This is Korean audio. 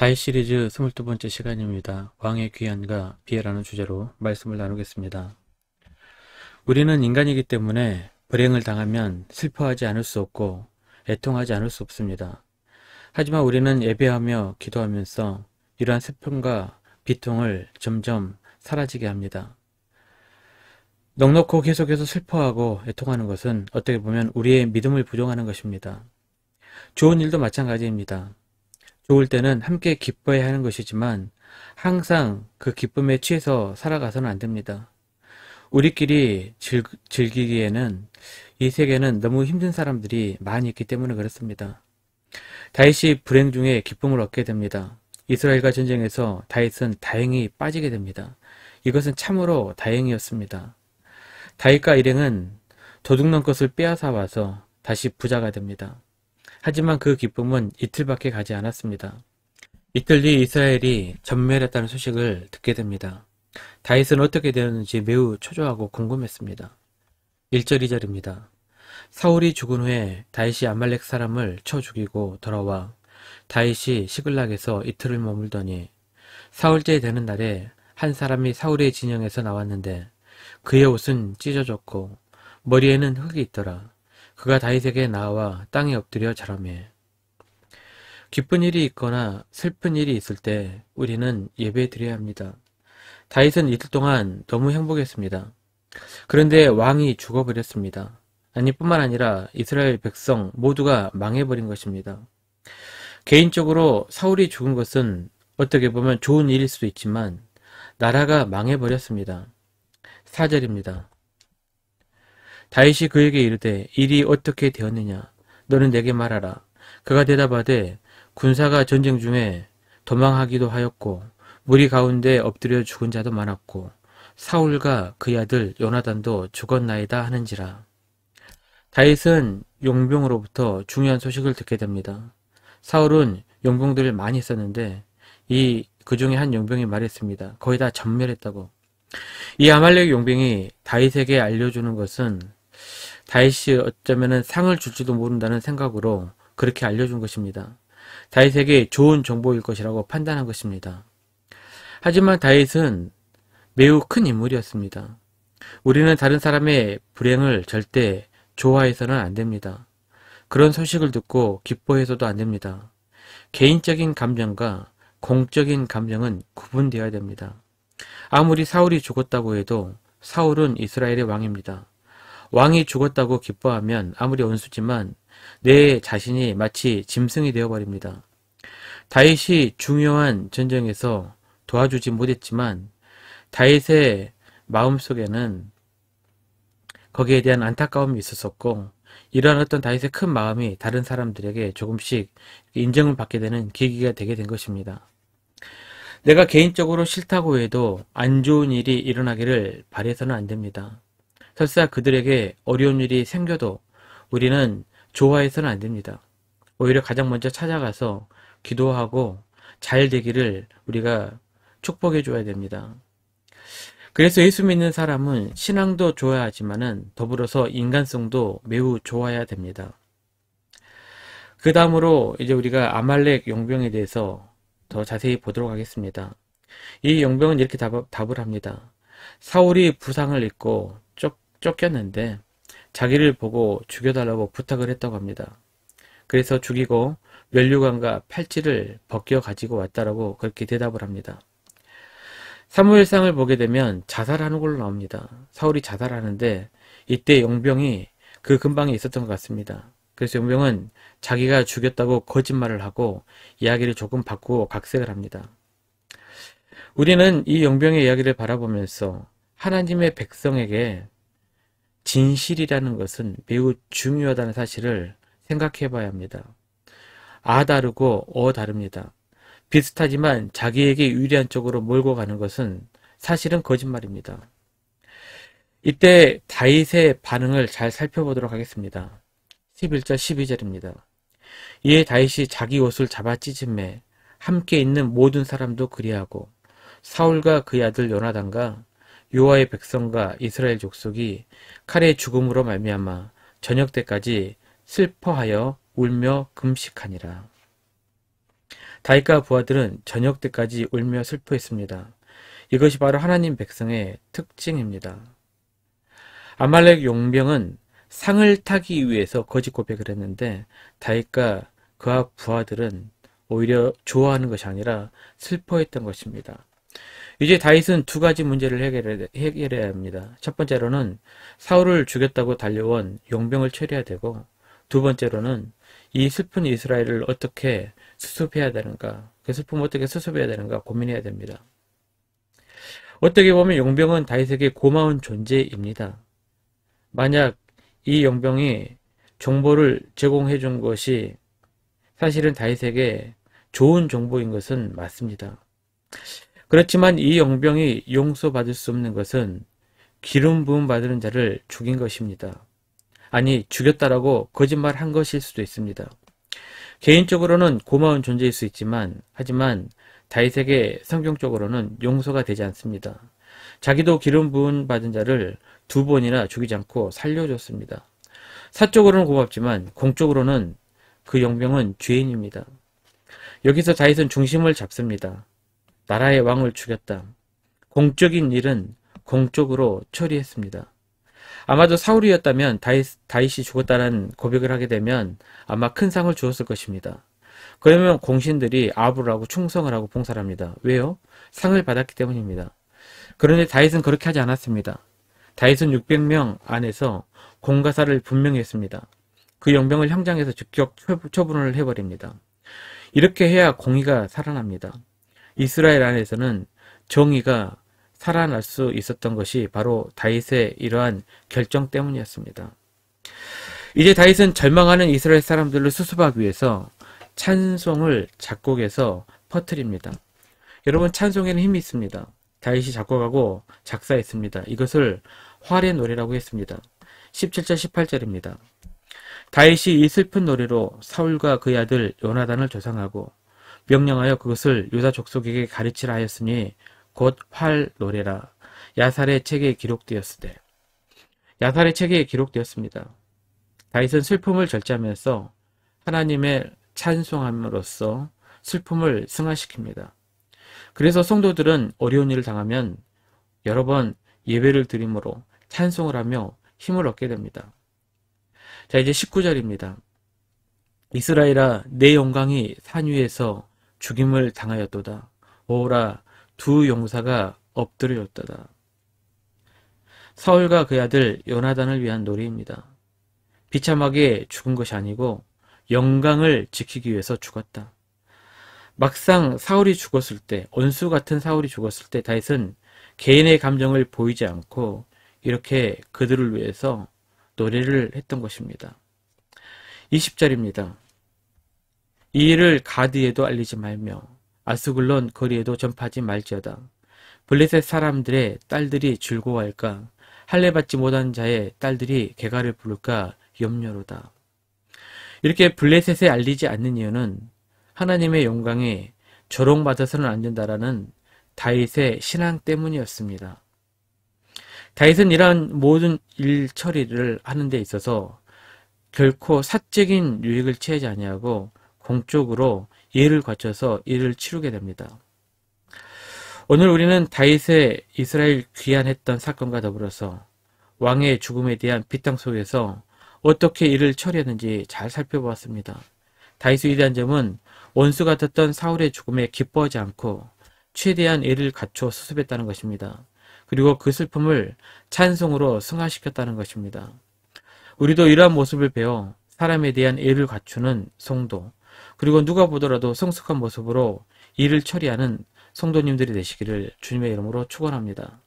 다윗 시리즈 22번째 시간입니다. 왕의 귀환과 비애라는 주제로 말씀을 나누겠습니다. 우리는 인간이기 때문에 불행을 당하면 슬퍼하지 않을 수 없고 애통하지 않을 수 없습니다. 하지만 우리는 예배하며 기도하면서 이러한 슬픔과 비통을 점점 사라지게 합니다. 넉넉고 계속해서 슬퍼하고 애통하는 것은 어떻게 보면 우리의 믿음을 부정하는 것입니다. 좋은 일도 마찬가지입니다. 좋을 때는 함께 기뻐해야 하는 것이지만 항상 그 기쁨에 취해서 살아가서는 안 됩니다. 우리끼리 즐기기에는 이 세계는 너무 힘든 사람들이 많이 있기 때문에 그렇습니다. 다윗이 불행 중에 기쁨을 얻게 됩니다. 이스라엘과 전쟁에서 다윗은 다행히 빠지게 됩니다. 이것은 참으로 다행이었습니다. 다윗과 일행은 도둑놈 것을 빼앗아 와서 다시 부자가 됩니다. 하지만 그 기쁨은 이틀밖에 가지 않았습니다. 이틀 뒤 이스라엘이 전멸했다는 소식을 듣게 됩니다. 다윗은 어떻게 되었는지 매우 초조하고 궁금했습니다. 1절 2절입니다. 사울이 죽은 후에 다윗이 아말렉 사람을 쳐 죽이고 돌아와 다윗이 시글락에서 이틀을 머물더니 사흘째 되는 날에 한 사람이 사울의 진영에서 나왔는데 그의 옷은 찢어졌고 머리에는 흙이 있더라. 그가 다윗에게 나와 땅에 엎드려 절하매. 기쁜 일이 있거나 슬픈 일이 있을 때 우리는 예배 드려야 합니다. 다윗은 이틀 동안 너무 행복했습니다. 그런데 왕이 죽어버렸습니다. 아니 뿐만 아니라 이스라엘 백성 모두가 망해버린 것입니다. 개인적으로 사울이 죽은 것은 어떻게 보면 좋은 일일 수도 있지만 나라가 망해버렸습니다. 4절입니다. 다윗이 그에게 이르되 일이 어떻게 되었느냐 너는 내게 말하라. 그가 대답하되 군사가 전쟁 중에 도망하기도 하였고 무리 가운데 엎드려 죽은 자도 많았고 사울과 그의 아들 요나단도 죽었나이다 하는지라. 다윗은 용병으로부터 중요한 소식을 듣게 됩니다. 사울은 용병들을 많이 썼는데 그 중에 한 용병이 말했습니다. 거의 다 전멸했다고. 이 아말렉 용병이 다윗에게 알려주는 것은 다윗이 어쩌면 상을 줄지도 모른다는 생각으로 그렇게 알려준 것입니다. 다윗에게 좋은 정보일 것이라고 판단한 것입니다. 하지만 다윗은 매우 큰 인물이었습니다. 우리는 다른 사람의 불행을 절대 좋아해서는 안 됩니다. 그런 소식을 듣고 기뻐해서도 안 됩니다. 개인적인 감정과 공적인 감정은 구분되어야 됩니다. 아무리 사울이 죽었다고 해도 사울은 이스라엘의 왕입니다. 왕이 죽었다고 기뻐하면 아무리 원수지만 내 자신이 마치 짐승이 되어버립니다. 다윗이 중요한 전쟁에서 도와주지 못했지만 다윗의 마음속에는 거기에 대한 안타까움이 있었었고 이러한 어떤 다윗의 큰 마음이 다른 사람들에게 조금씩 인정을 받게 되는 계기가 되게 된 것입니다. 내가 개인적으로 싫다고 해도 안 좋은 일이 일어나기를 바라서는 안 됩니다. 설사 그들에게 어려운 일이 생겨도 우리는 좋아해서는 안 됩니다. 오히려 가장 먼저 찾아가서 기도하고 잘 되기를 우리가 축복해 줘야 됩니다. 그래서 예수 믿는 사람은 신앙도 좋아야 하지만은 더불어서 인간성도 매우 좋아야 됩니다. 그 다음으로 이제 우리가 아말렉 용병에 대해서 더 자세히 보도록 하겠습니다. 이 용병은 이렇게 답을 합니다. 사울이 부상을 입고 쫓겼는데 자기를 보고 죽여달라고 부탁을 했다고 합니다. 그래서 죽이고 면류관과 팔찌를 벗겨 가지고 왔다라고 그렇게 대답을 합니다. 사무엘상을 보게 되면 자살하는 걸로 나옵니다. 사울이 자살하는데 이때 용병이 그 근방에 있었던 것 같습니다. 그래서 용병은 자기가 죽였다고 거짓말을 하고 이야기를 조금 바꾸고 각색을 합니다. 우리는 이 용병의 이야기를 바라보면서 하나님의 백성에게 진실이라는 것은 매우 중요하다는 사실을 생각해 봐야 합니다. 아 다르고 어 다릅니다. 비슷하지만 자기에게 유리한 쪽으로 몰고 가는 것은 사실은 거짓말입니다. 이때 다윗의 반응을 잘 살펴보도록 하겠습니다. 11절 12절입니다. 이에 다윗이 자기 옷을 잡아 찢음매 함께 있는 모든 사람도 그리하고 사울과 그의 아들 요나단과 여호와의 백성과 이스라엘 족속이 칼의 죽음으로 말미암아 저녁 때까지 슬퍼하여 울며 금식하니라. 다윗과 부하들은 저녁 때까지 울며 슬퍼했습니다. 이것이 바로 하나님 백성의 특징입니다. 아말렉 용병은 상을 타기 위해서 거짓 고백을 했는데 다윗과 그와 부하들은 오히려 좋아하는 것이 아니라 슬퍼했던 것입니다. 이제 다윗은 두 가지 문제를 해결해야 합니다. 첫 번째로는 사울을 죽였다고 달려온 용병을 처리해야 되고, 두 번째로는 이 슬픈 이스라엘을 어떻게 수습해야 되는가, 그 슬픔을 어떻게 수습해야 되는가 고민해야 됩니다. 어떻게 보면 용병은 다윗에게 고마운 존재입니다. 만약 이 용병이 정보를 제공해 준 것이 사실은 다윗에게 좋은 정보인 것은 맞습니다. 그렇지만 이 용병이 용서받을 수 없는 것은 기름 부음 받은 자를 죽인 것입니다. 아니, 죽였다라고 거짓말한 것일 수도 있습니다. 개인적으로는 고마운 존재일 수 있지만, 하지만 다윗에게 성경적으로는 용서가 되지 않습니다. 자기도 기름 부음 받은 자를 두 번이나 죽이지 않고 살려줬습니다. 사적으로는 고맙지만 공적으로는 그 용병은 죄인입니다. 여기서 다윗은 중심을 잡습니다. 나라의 왕을 죽였다. 공적인 일은 공적으로 처리했습니다. 아마도 사울이었다면 다윗이 죽었다는 고백을 하게 되면 아마 큰 상을 주었을 것입니다. 그러면 공신들이 아부를 하고 충성을 하고 봉사를 합니다. 왜요? 상을 받았기 때문입니다. 그런데 다윗은 그렇게 하지 않았습니다. 다윗은 600명 안에서 공가사를 분명히 했습니다. 그 용병을 형장에서 즉각 처분을 해버립니다. 이렇게 해야 공의가 살아납니다. 이스라엘 안에서는 정의가 살아날 수 있었던 것이 바로 다윗의 이러한 결정 때문이었습니다. 이제 다윗은 절망하는 이스라엘 사람들을 수습하기 위해서 찬송을 작곡해서 퍼뜨립니다. 여러분, 찬송에는 힘이 있습니다. 다윗이 작곡하고 작사했습니다. 이것을 활의 노래라고 했습니다. 17절 18절입니다. 다윗이 이 슬픈 노래로 사울과 그의 아들 요나단을 조상하고 명령하여 그것을 유다 족속에게 가르치라 하였으니 곧 활 노래라. 야살의 책에 기록되었으되. 야살의 책에 기록되었습니다. 다윗은 슬픔을 절제하면서 하나님의 찬송함으로써 슬픔을 승화시킵니다. 그래서 성도들은 어려운 일을 당하면 여러 번 예배를 드림으로 찬송을 하며 힘을 얻게 됩니다. 자, 이제 19절입니다. 이스라엘아, 내 영광이 산 위에서 죽임을 당하였도다. 오라, 두 용사가 엎드려졌도다. 사울과 그의 아들 요나단을 위한 노래입니다. 비참하게 죽은 것이 아니고 영광을 지키기 위해서 죽었다. 막상 사울이 죽었을 때, 원수 같은 사울이 죽었을 때 다윗은 개인의 감정을 보이지 않고 이렇게 그들을 위해서 노래를 했던 것입니다. 20절입니다. 이 일을 가드에도 알리지 말며 아스글론 거리에도 전파하지 말지어다. 블레셋 사람들의 딸들이 즐거워할까? 할례받지 못한 자의 딸들이 개가를 부를까 염려로다. 이렇게 블레셋에 알리지 않는 이유는 하나님의 영광에 조롱받아서는 안 된다라는 다윗의 신앙 때문이었습니다. 다윗은 이러한 모든 일 처리를 하는 데 있어서 결코 사적인 유익을 취하지 아니하고 공적으로 예를 갖춰서 일을 치르게 됩니다. 오늘 우리는 다윗의 이스라엘 귀환했던 사건과 더불어서 왕의 죽음에 대한 비방 속에서 어떻게 일을 처리했는지 잘 살펴보았습니다. 다윗의 위대한 점은 원수 같았던 사울의 죽음에 기뻐하지 않고 최대한 예를 갖춰 수습했다는 것입니다. 그리고 그 슬픔을 찬송으로 승화시켰다는 것입니다. 우리도 이러한 모습을 배워 사람에 대한 예를 갖추는 성도, 그리고 누가 보더라도 성숙한 모습으로 일을 처리하는 성도님들이 되시기를 주님의 이름으로 축원합니다.